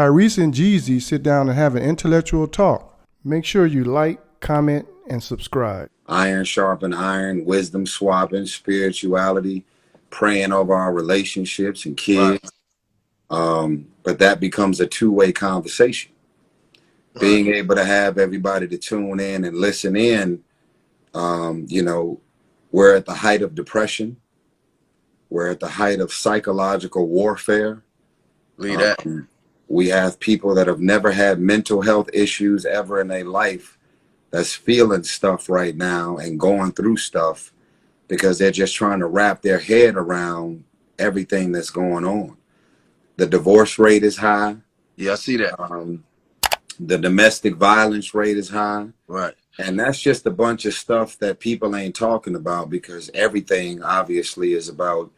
Tyrese and Jeezy sit down and have an intellectual talk. Make sure you like, comment, and subscribe. Iron sharpen iron, wisdom swapping, spirituality, praying over our relationships and kids. But that becomes a two-way conversation. Right. Being able to have everybody to tune in and listen in. You know, we're at the height of depression. We're at the height of psychological warfare. We have people that have never had mental health issues ever in their life that's feeling stuff right now and going through stuff because they're just trying to wrap their head around everything that's going on. The divorce rate is high. Yeah, I see that. The domestic violence rate is high. Right. And that's just a bunch of stuff that people ain't talking about because everything obviously is about,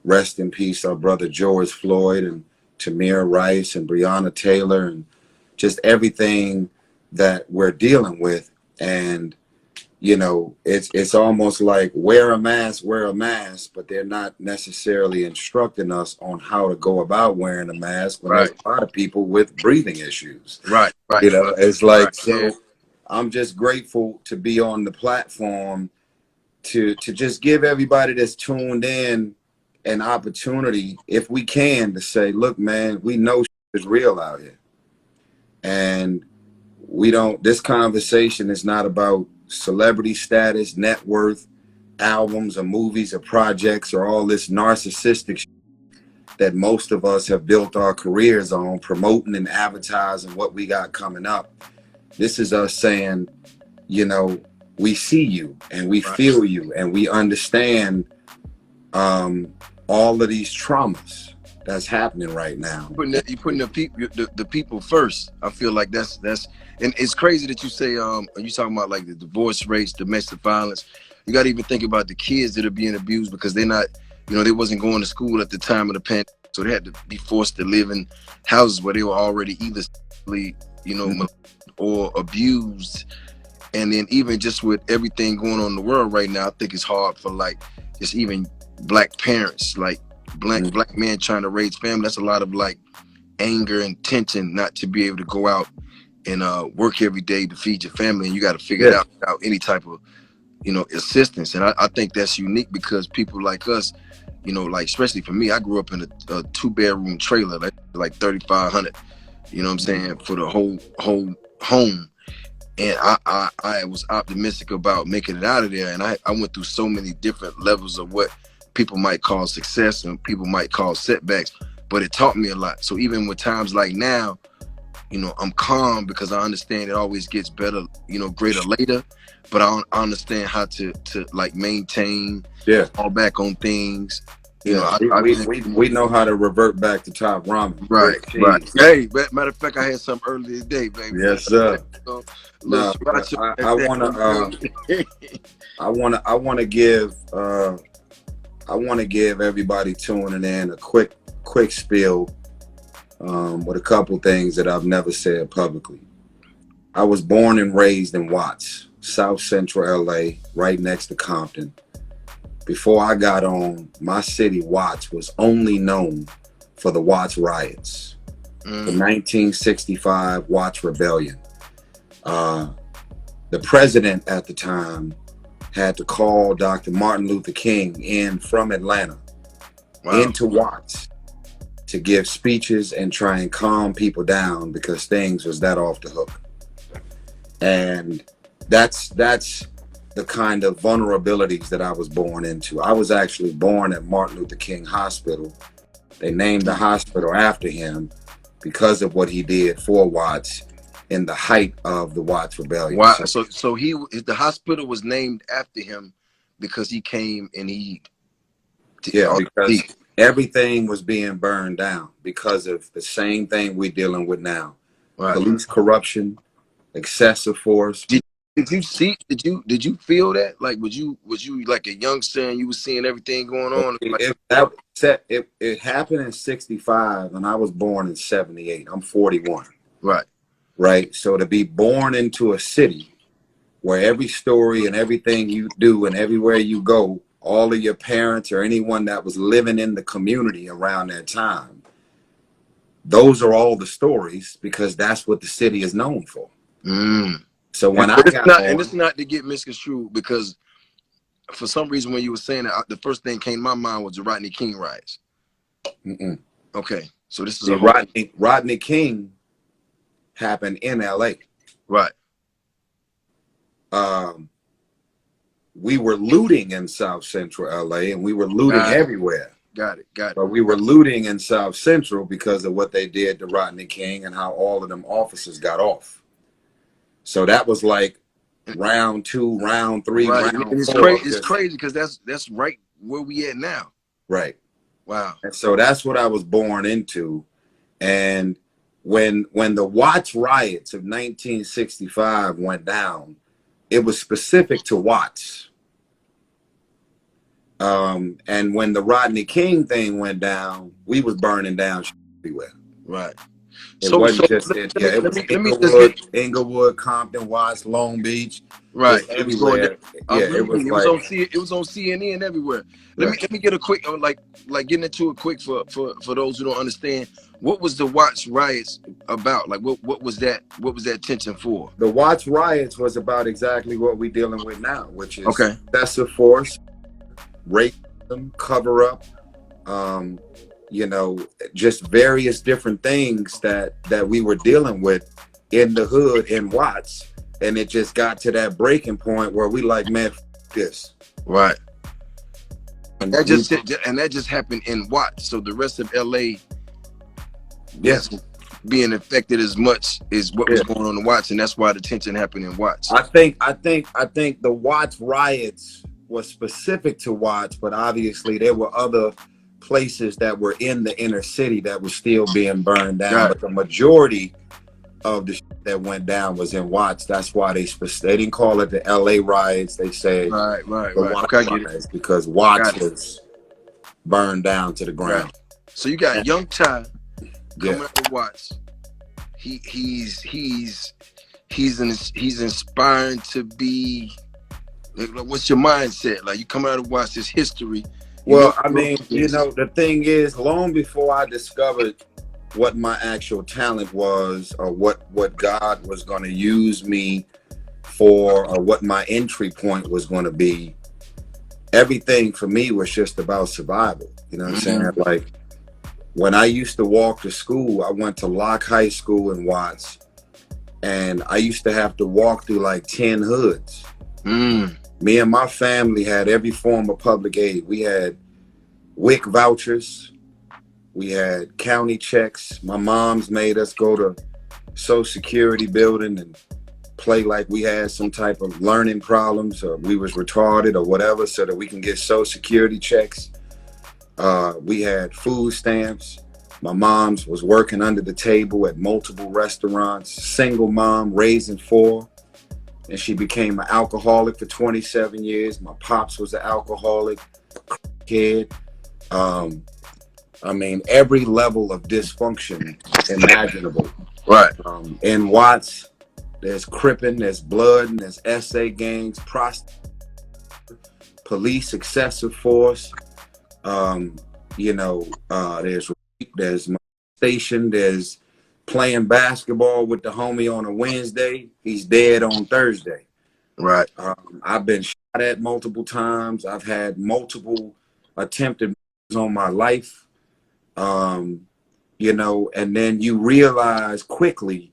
rest in peace, our brother George Floyd and Tamir Rice and Breonna Taylor and just everything that we're dealing with. And, you know, it's almost like wear a mask, but they're not necessarily instructing us on how to go about wearing a mask when there's a lot of people with breathing issues. Right. You know, it's like, so I'm just grateful to be on the platform to just give everybody that's tuned in an opportunity, if we can, to say, look, man, we know is real out here. And we don't, this conversation is not about celebrity status, net worth, albums or movies or projects or all this narcissistic shit that most of us have built our careers on, promoting and advertising what we got coming up. This is us saying, you know, we see you and we feel you and we understand all of these traumas that's happening right now. You putting the people first. I feel like that's and it's crazy that you say you talking about like the divorce rates, domestic violence. You got to even think about the kids that are being abused because they're not, you know, they wasn't going to school at the time of the pandemic, so they had to be forced to live in houses where they were already either, you know, or abused. And then even just with everything going on in the world right now, I think it's hard for like just even black parents, like black men trying to raise family. That's a lot of like anger and tension not to be able to go out and work every day to feed your family, and you got to figure it out without any type of, you know, assistance. And I think that's unique because people like us, you know, like especially for me, I grew up in a 2-bedroom trailer, like 3,500, you know what I'm saying, for the whole home. And I was optimistic about making it out of there, and I went through so many different levels of what people might call success and people might call setbacks, but it taught me a lot. So even with times like now, you know, I'm calm because I understand it always gets better, you know, greater later, but I understand how to like maintain, fall back on things. You know, we know how to revert back to top ramen. Right. Hey, matter of fact, I had some earlier today, baby. Yes, sir. No, I want to give everybody tuning in a quick spiel with a couple things that I've never said publicly. I was born and raised in Watts, South Central LA, right next to Compton. Before I got on, my city, Watts, was only known for the Watts riots, the 1965 Watts Rebellion. The president at the time had to call Dr. Martin Luther King in from Atlanta into Watts to give speeches and try and calm people down because things was that off the hook. And that's the kind of vulnerabilities that I was born into. I was actually born at Martin Luther King Hospital. They named the hospital after him because of what he did for Watts in the height of the Watts Rebellion. Wow. So the hospital was named after him because he came and because everything was being burned down because of the same thing we're dealing with now. Police corruption, excessive force. Did you feel that? Like, was you like a youngster and you was seeing everything going on? It happened in 65 and I was born in 78. I'm 41. Right. So to be born into a city where every story and everything you do and everywhere you go, all of your parents or anyone that was living in the community around that time those are all the stories because that's what the city is known for. So when I got on, and it's not to get misconstrued, because for some reason when you were saying that, the first thing came to my mind was the Rodney King riots. Okay, so this is a whole Rodney King happened in LA. Right. We were looting in South Central LA, and we were looting everywhere. Got it. But we were looting in South Central because of what they did to Rodney King and how all of them officers got off. So that was like round 2, round 3, right. round and 4. It's crazy because that's right where we at now. Right. Wow. And so that's what I was born into. And when the Watts riots of 1965 went down, it was specific to Watts. And when the Rodney King thing went down, we was burning down everywhere. Right. It wasn't just it was Inglewood, Compton, Watts, Long Beach. Right. It was everywhere. It was on CNN everywhere. Let me get a quick like getting into it quick for those who don't understand. What was the Watts riots about? Like what was that tension for? The Watts riots was about exactly what we're dealing with now, which is excessive force, racism, cover up, just various different things that we were dealing with in the hood in Watts. And it just got to that breaking point where we like, man, this. Right. And that just happened in Watts. So the rest of LA wasn't being affected as much as what was going on in Watts, and that's why the tension happened in Watts. I think the Watts riots was specific to Watts, but obviously there were other places that were in the inner city that were still being burned down. But the majority of the shit that went down was in Watts. That's why they didn't call it the LA riots. They said right. Watts riots because Watts was burned down to the ground. Right. So you got Young Ty coming out of Watts. He's inspiring to be. What's your mindset? Like, you come out of Watts, this history. Well, I mean, the thing is, long before I discovered what my actual talent was, or what God was going to use me for, or what my entry point was going to be, everything for me was just about survival. You know what I'm saying? Like, when I used to walk to school, I went to Locke High School in Watts, and I used to have to walk through like 10 hoods. Me and my family had every form of public aid. We had WIC vouchers. We had county checks. My mom's made us go to Social Security building and play like we had some type of learning problems or we was retarded or whatever so that we can get Social Security checks. We had food stamps. My mom's was working under the table at multiple restaurants. Single mom, raising 4. And she became an alcoholic for 27 years. My pops was an alcoholic, kid. I mean, every level of dysfunction imaginable. Right. In Watts, there's Crippin', there's Blood, and there's SA gangs, police, excessive force. There's molestation, there's playing basketball with the homie on a Wednesday, he's dead on Thursday. Right. I've been shot at multiple times. I've had multiple attempted on my life. And then you realize quickly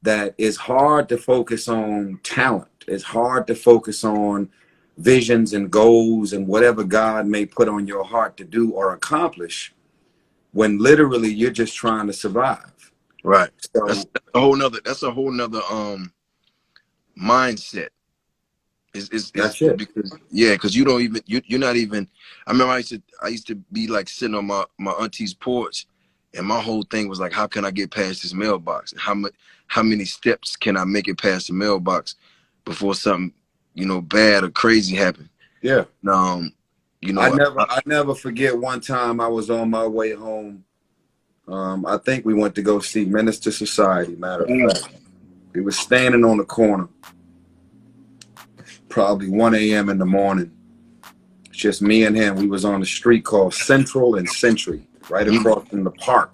that it's hard to focus on talent. It's hard to focus on visions and goals and whatever God may put on your heart to do or accomplish when literally you're just trying to survive. Right. So that's a whole nother mindset. That's it. Because you don't even you're not even. I remember I used to be like sitting on my auntie's porch, and my whole thing was like, how can I get past this mailbox? How many steps can I make it past the mailbox before something bad or crazy happen? Yeah. I never forget one time I was on my way home. I think we went to go see Minister Society, matter of fact. We was standing on the corner, probably 1 a.m. in the morning. It's just me and him. We was on the street called Central and Century, right across from the park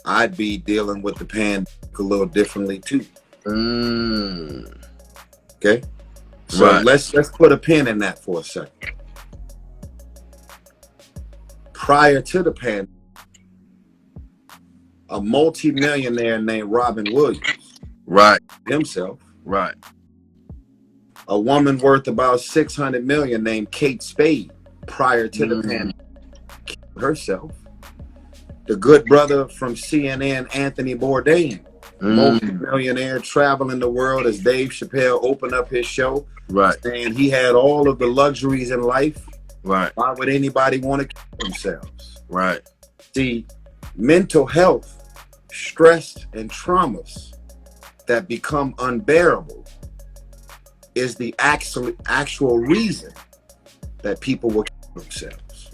I'd be dealing with the pandemic a little differently too. Okay, so Right. let's put a pin in that for a second. Prior to the pandemic, a multi-millionaire named Robin Williams, Right. himself, Right. a woman worth about 600 million named Kate Spade, prior to the pandemic, herself. The good brother from CNN, Anthony Bourdain, multi-millionaire, traveling the world as Dave Chappelle opened up his show, Right. saying he had all of the luxuries in life. Right. Why would anybody want to kill themselves? Right. See, mental health, stress, and traumas that become unbearable is the actual reason that people will kill themselves.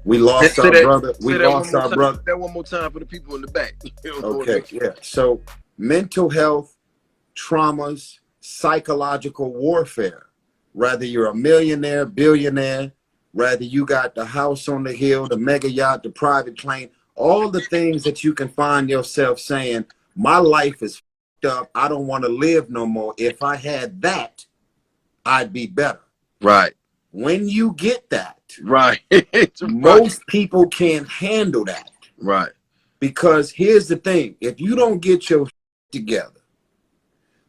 We lost our brother. We lost our brother. That one more time for the people in the back. Okay, yeah. So mental health, traumas, psychological warfare. Whether you're a millionaire, billionaire, whether you got the house on the hill, the mega yacht, the private plane, all the things that you can find yourself saying, my life is fucked up. I don't want to live no more. If I had that, I'd be better. Right. When you get that, right. Most people can't handle that. Right. Because here's the thing, if you don't get your together,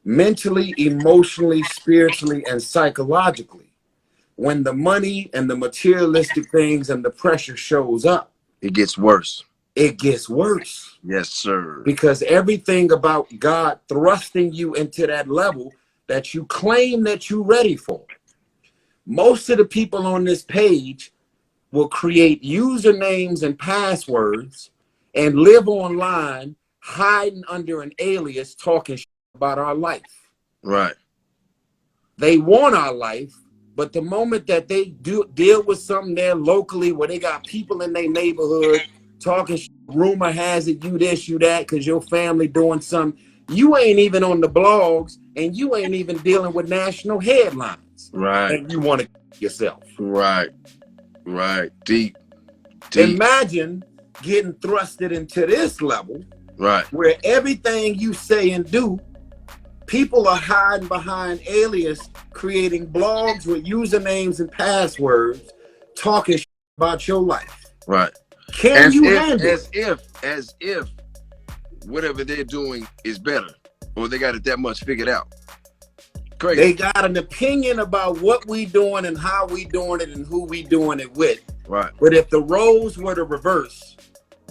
mentally, emotionally, spiritually, and psychologically, when the money and the materialistic things and the pressure shows up, it gets worse. It gets worse. Yes, sir. Because everything about God thrusting you into that level that you claim that you're ready for. Most of the people on this page will create usernames and passwords and live online hiding under an alias talking about our life. Right. They want our life, but the moment that they deal with something there locally where they got people in their neighborhood talking rumor has it you this, you that, because your family doing something, you ain't even on the blogs and you ain't even dealing with national headlines. Right. And you want to yourself. Right. Right. Deep. Imagine getting thrusted into this level, right, where everything you say and do, people are hiding behind alias, creating blogs with usernames and passwords, talking about your life. Right. Can you handle it? As if whatever they're doing is better, or they got it that much figured out. Crazy. They got an opinion about what we doing and how we doing it and who we doing it with. Right. But if the roles were to reverse,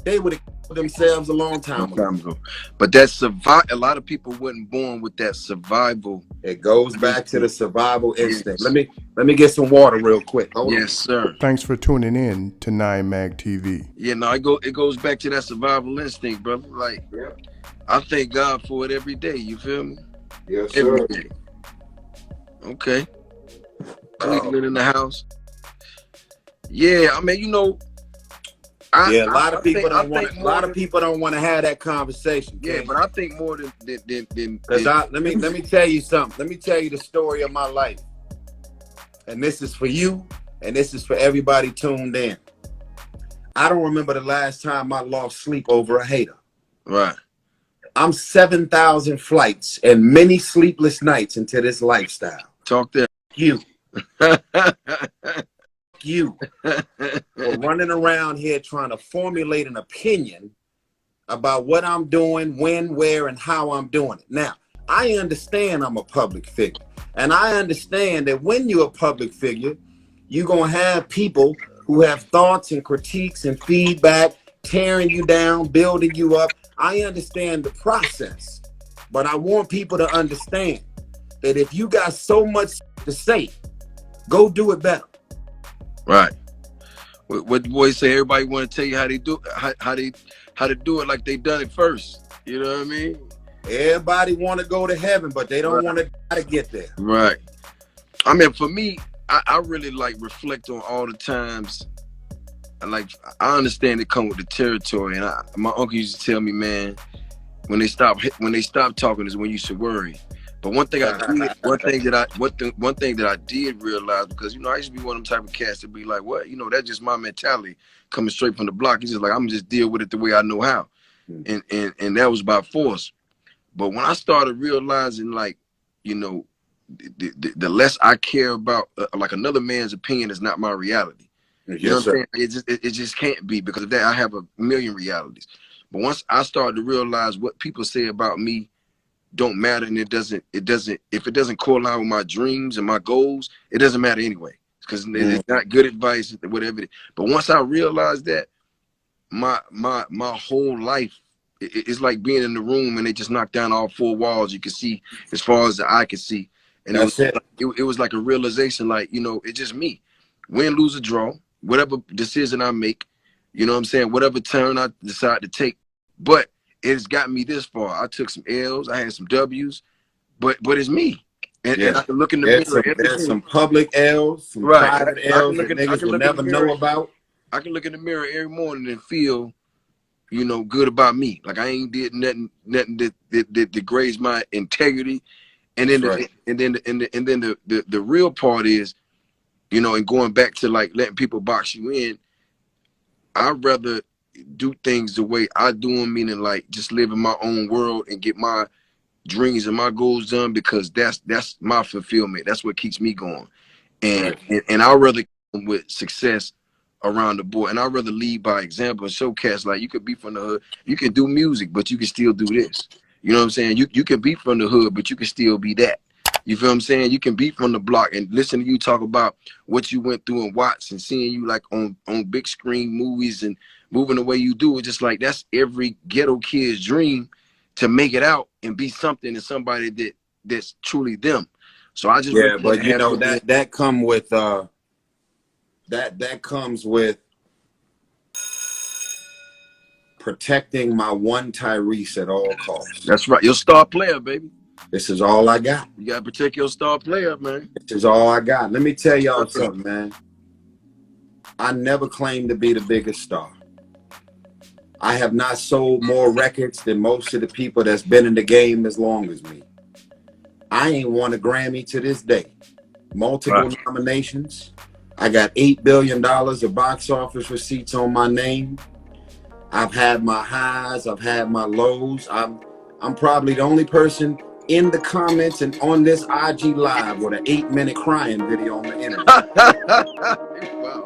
they would have killed themselves a long time ago. But that's a lot of people weren't born with that survival. It goes back to the survival instinct. Yes. Let me get some water real quick. Hold on. Sir. Thanks for tuning in to 9 Mag TV. Yeah, no, it goes back to that survival instinct, brother. Like, I thank God for it every day. You feel me? Yes, sir. Every day. Okay. Cleveland in the house. Yeah, I mean, a lot of people don't want to have that conversation. Yeah, but I think more than let me tell you something. Let me tell you the story of my life. And this is for you, and this is for everybody tuned in. I don't remember the last time I lost sleep over a hater. Right. I'm 7,000 flights and many sleepless nights into this lifestyle. Talk there. You. You for running around here trying to formulate an opinion about what I'm doing, when, where, and how I'm doing it. Now, I understand I'm a public figure. And I understand that when you're a public figure, you're going to have people who have thoughts and critiques and feedback, tearing you down, building you up. I understand the process. But I want people to understand that if you got so much to say, go do it better. Right. What the boys say, everybody want to tell you how they do how to do it like they done it first. You know what I mean? Everybody want to go to heaven, but they don't want to get there. Right. I mean, for me, I really reflect on all the times. I understand it come with the territory, and my uncle used to tell me, man, when they stop talking is when you should worry. But one thing I did, one thing that I did realize, because I used to be one of them type of cats to be like, what, that's just my mentality coming straight from the block. It's just like I'm just deal with it the way I know how, and that was by force. But when I started realizing, like, the less I care about, like, another man's opinion is not my reality. You know what I'm saying? It just can't be, because of that I have a million realities. But once I started to realize what people say about me don't matter, and if it doesn't correlate with my dreams and my goals, it doesn't matter anyway, because it's not good advice, whatever it is. But once I realized that, my whole life, it's like being in the room and they just knocked down all four walls. You can see as far as the eye can see, and it was like a realization, like, it's just me. Win, lose, or draw, whatever decision I make, you know what I'm saying, whatever turn I decide to take. But it's got me this far. I took some L's, I had some W's, but it's me. And I can look in the mirror. There's some public L's, some private L's that niggas will never know about. I can look in the mirror every morning and feel, good about me. Like I ain't did nothing that degrades my integrity. And then the real part is, and going back to, like, letting people box you in, I'd rather do things the way I do them, meaning, like, just live in my own world and get my dreams and my goals done, because that's my fulfillment. That's what keeps me going. And I'd rather come with success around the board, and I'd rather lead by example and show cats, like, you could be from the hood, you can do music, but you can still do this. You know what I'm saying? You can be from the hood, but you can still be that. You feel what I'm saying? You can be from the block and listen to you talk about what you went through and watch, and seeing you, like, on big screen movies and moving the way you do. It's just like, that's every ghetto kid's dream, to make it out and be something and somebody that's truly them. So I just but that come with that comes with protecting my one Tyrese at all costs. That's right. Your star player, baby. This is all I got. You gotta protect your star player, man. This is all I got. Let me tell y'all something, man. I never claimed to be the biggest star. I have not sold more records than most of the people that's been in the game as long as me. I ain't won a Grammy to this day. Multiple nominations. I got $8 billion of box office receipts on my name. I've had my highs, I've had my lows. I'm probably the only person in the comments and on this IG live with an 8-minute crying video on the internet. Wow.